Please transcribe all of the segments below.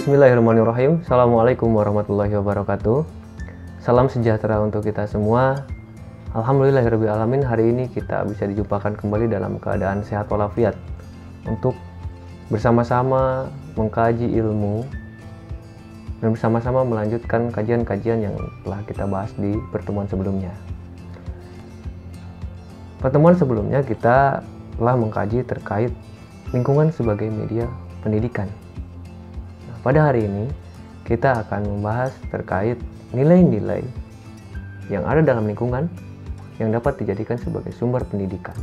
Bismillahirrahmanirrahim. Assalamualaikum warahmatullahi wabarakatuh. Salam sejahtera untuk kita semua. Alhamdulillahirrahmanirrahim. Hari ini kita bisa dijumpakan kembali dalam keadaan sehat walafiat untuk bersama-sama mengkaji ilmu dan bersama-sama melanjutkan kajian-kajian yang telah kita bahas di pertemuan sebelumnya. Pertemuan sebelumnya kita telah mengkaji terkait lingkungan sebagai media pendidikan. Pada hari ini, kita akan membahas terkait nilai-nilai yang ada dalam lingkungan yang dapat dijadikan sebagai sumber pendidikan.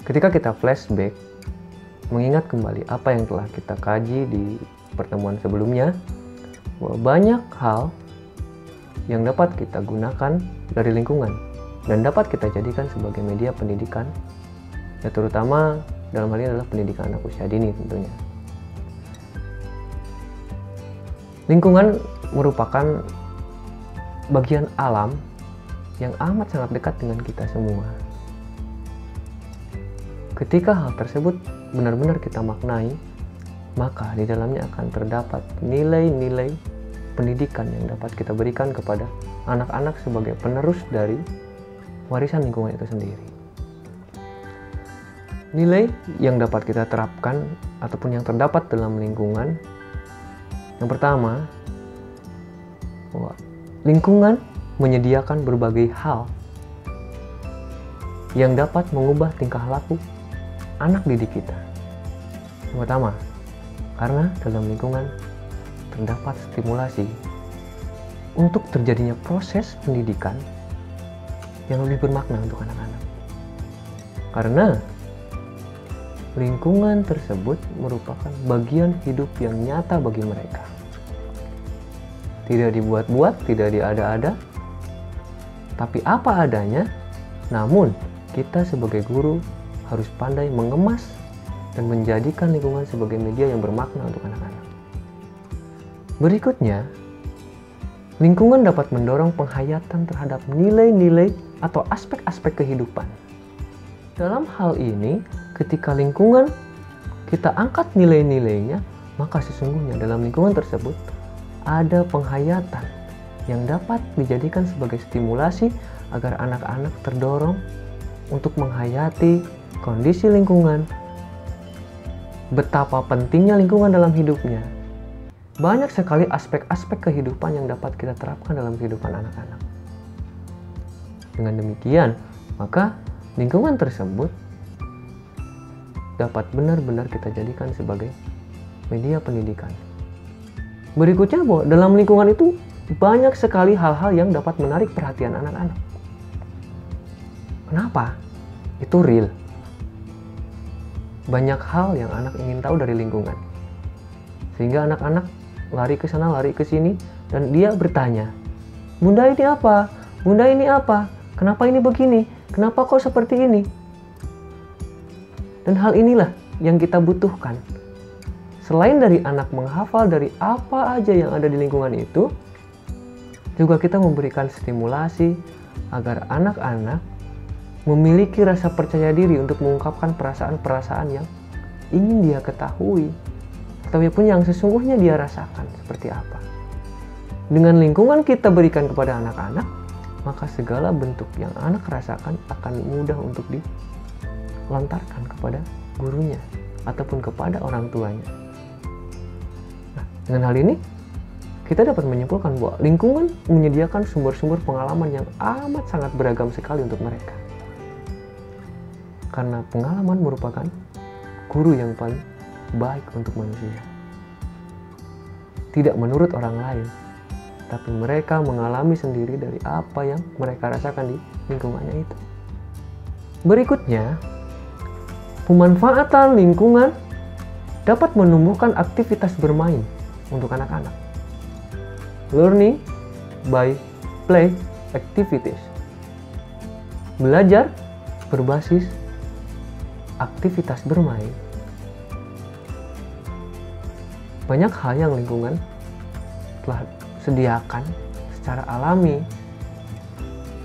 Ketika kita flashback, mengingat kembali apa yang telah kita kaji di pertemuan sebelumnya, bahwa banyak hal yang dapat kita gunakan dari lingkungan dan dapat kita jadikan sebagai media pendidikan, ya terutama dalam hal ini adalah pendidikan anak usia dini tentunya. Lingkungan merupakan bagian alam yang amat sangat dekat dengan kita semua. Ketika hal tersebut benar-benar kita maknai, maka di dalamnya akan terdapat nilai-nilai pendidikan yang dapat kita berikan kepada anak-anak sebagai penerus dari warisan lingkungan itu sendiri. Nilai yang dapat kita terapkan ataupun yang terdapat dalam lingkungan, yang pertama, bahwa lingkungan menyediakan berbagai hal yang dapat mengubah tingkah laku anak didik kita. Yang pertama, karena dalam lingkungan terdapat stimulasi untuk terjadinya proses pendidikan yang lebih bermakna untuk anak-anak. Karena lingkungan tersebut merupakan bagian hidup yang nyata bagi mereka. Tidak dibuat-buat, tidak diada-ada, tapi apa adanya. Namun, kita sebagai guru harus pandai mengemas dan menjadikan lingkungan sebagai media yang bermakna untuk anak-anak. Berikutnya, lingkungan dapat mendorong penghayatan terhadap nilai-nilai atau aspek-aspek kehidupan. Dalam hal ini, ketika lingkungan kita angkat nilai-nilainya, maka sesungguhnya dalam lingkungan tersebut ada penghayatan yang dapat dijadikan sebagai stimulasi agar anak-anak terdorong untuk menghayati kondisi lingkungan, betapa pentingnya lingkungan dalam hidupnya. Banyak sekali aspek-aspek kehidupan yang dapat kita terapkan dalam kehidupan anak-anak. Dengan demikian, maka lingkungan tersebut dapat benar-benar kita jadikan sebagai media pendidikan. Berikutnya, bahwa dalam lingkungan itu banyak sekali hal-hal yang dapat menarik perhatian anak-anak. Kenapa? Itu real. Banyak hal yang anak ingin tahu dari lingkungan. Sehingga anak-anak lari ke sana, lari ke sini, dan dia bertanya, "Bunda ini apa? Bunda ini apa? Kenapa ini begini? Kenapa kok seperti ini?" Dan hal inilah yang kita butuhkan. Selain dari anak menghafal dari apa aja yang ada di lingkungan itu, juga kita memberikan stimulasi agar anak-anak memiliki rasa percaya diri untuk mengungkapkan perasaan-perasaan yang ingin dia ketahui, ataupun yang sesungguhnya dia rasakan seperti apa. Dengan lingkungan kita berikan kepada anak-anak, maka segala bentuk yang anak rasakan akan mudah untuk dilontarkan kepada gurunya ataupun kepada orang tuanya. Nah, dengan hal ini kita dapat menyimpulkan bahwa lingkungan menyediakan sumber-sumber pengalaman yang amat sangat beragam sekali untuk mereka. Karena pengalaman merupakan guru yang paling baik untuk manusia. Tidak menurut orang lain, tapi mereka mengalami sendiri dari apa yang mereka rasakan di lingkungannya itu. Berikutnya, pemanfaatan lingkungan dapat menumbuhkan aktivitas bermain untuk anak-anak. Learning by play activities. Belajar berbasis aktivitas bermain. Banyak hal yang lingkungan telah sediakan secara alami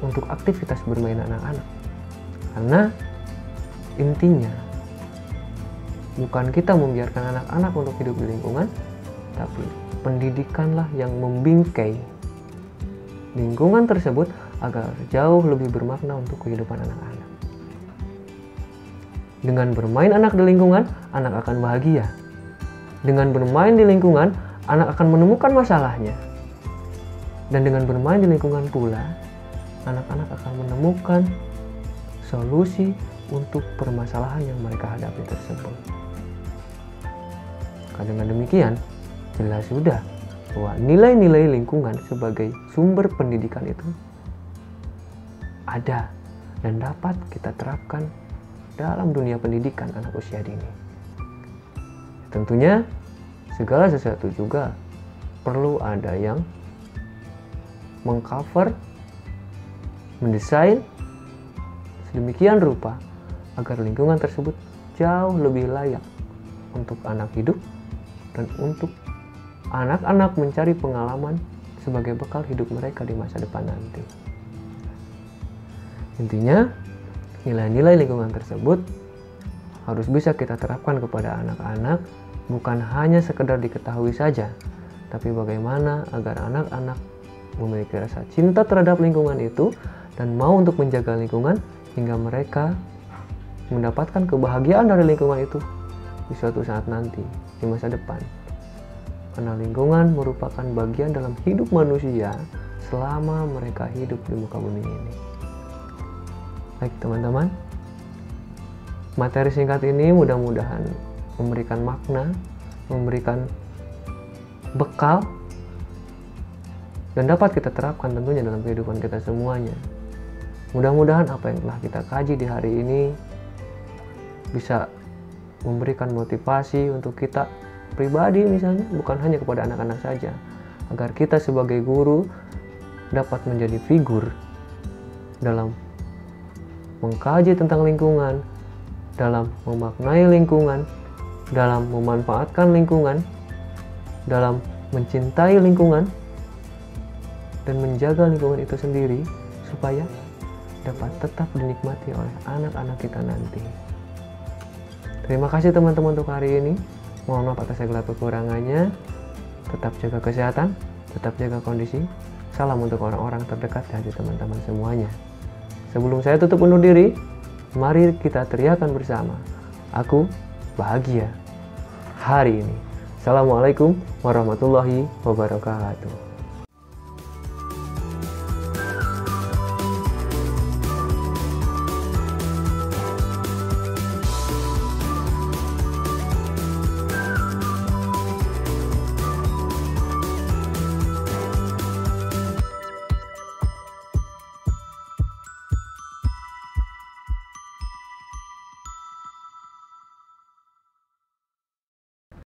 untuk aktivitas bermain anak-anak. Karena intinya bukan kita membiarkan anak-anak untuk hidup di lingkungan, tapi pendidikanlah yang membingkai lingkungan tersebut agar jauh lebih bermakna untuk kehidupan anak-anak. Dengan bermain anak di lingkungan, anak akan bahagia. Dengan bermain di lingkungan, anak akan menemukan masalahnya. Dan dengan bermain di lingkungan pula, anak-anak akan menemukan solusi untuk permasalahan yang mereka hadapi tersebut. Dengan demikian, jelas sudah bahwa nilai-nilai lingkungan sebagai sumber pendidikan itu ada dan dapat kita terapkan dalam dunia pendidikan anak usia dini. Tentunya segala sesuatu juga perlu ada yang mengcover, mendesain sedemikian rupa agar lingkungan tersebut jauh lebih layak untuk anak hidup dan untuk anak-anak mencari pengalaman sebagai bekal hidup mereka di masa depan nanti. Intinya, nilai-nilai lingkungan tersebut harus bisa kita terapkan kepada anak-anak, bukan hanya sekedar diketahui saja, tapi bagaimana agar anak-anak memiliki rasa cinta terhadap lingkungan itu dan mau untuk menjaga lingkungan hingga mereka mendapatkan kebahagiaan dari lingkungan itu di suatu saat nanti, di masa depan. Karena lingkungan merupakan bagian dalam hidup manusia selama mereka hidup di muka bumi ini. Baik teman-teman, materi singkat ini mudah-mudahan memberikan makna, memberikan bekal, dan dapat kita terapkan tentunya dalam kehidupan kita semuanya. Mudah-mudahan apa yang telah kita kaji di hari ini bisa memberikan motivasi untuk kita pribadi misalnya, bukan hanya kepada anak-anak saja, agar kita sebagai guru dapat menjadi figur dalam mengkaji tentang lingkungan, dalam memaknai lingkungan, dalam memanfaatkan lingkungan, dalam mencintai lingkungan, dan menjaga lingkungan itu sendiri supaya dapat tetap dinikmati oleh anak-anak kita nanti. Terima kasih teman-teman untuk hari ini. Mohon maaf atas segala kekurangannya. Tetap jaga kesehatan, tetap jaga kondisi. Salam untuk orang-orang terdekat di hati teman-teman semuanya. Sebelum saya tutup undur diri, mari kita teriakan bersama. Aku bahagia hari ini. Assalamualaikum warahmatullahi wabarakatuh.